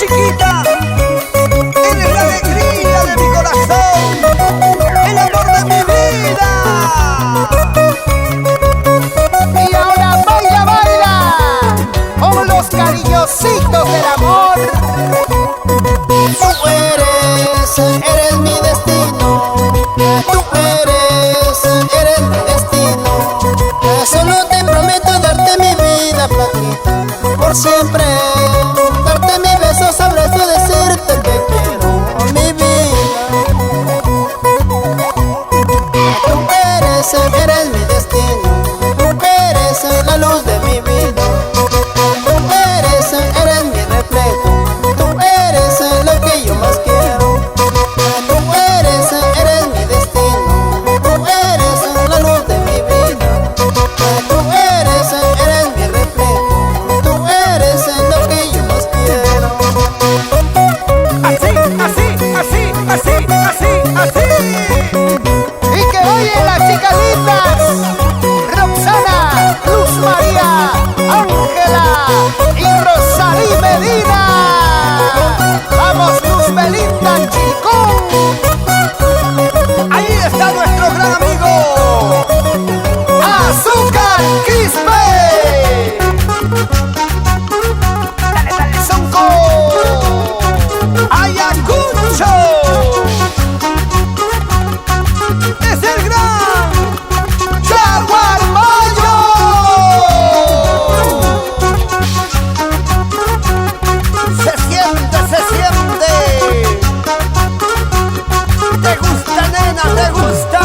chiquita, eres la alegría de mi corazón, el amor de mi vida. Y ahora baila, baila, con los cariñositos del amor. Tú eres mi destino. Tú eres mi destino. Solo te prometo darte mi vida, flaquita, por siempre. Darte mi beso, abrazo, decirte que quiero mi vida. Tú eres mi destino. Tú eres la luz de mi vida. Tú eres mi reflejo. Tú eres lo que yo más quiero. Tú eres mi destino. Tú eres la luz de mi vida. Tú eres mi reflejo. Tú eres lo que yo más quiero. Así, así, así, así, así, así. Y que oyen las chicas lindas, Roxana, Luz María, Ángela y Rosalí Medina. Vamos, Luz Belinda, Chicón. Ahí está nuestro gran amigo Azúcar Quispe. Dale, dale, Sonco. Ayacucho. Es el gran Jaguar Mayo. Se siente, se siente. ¿Te gusta, nena? ¿Te gusta?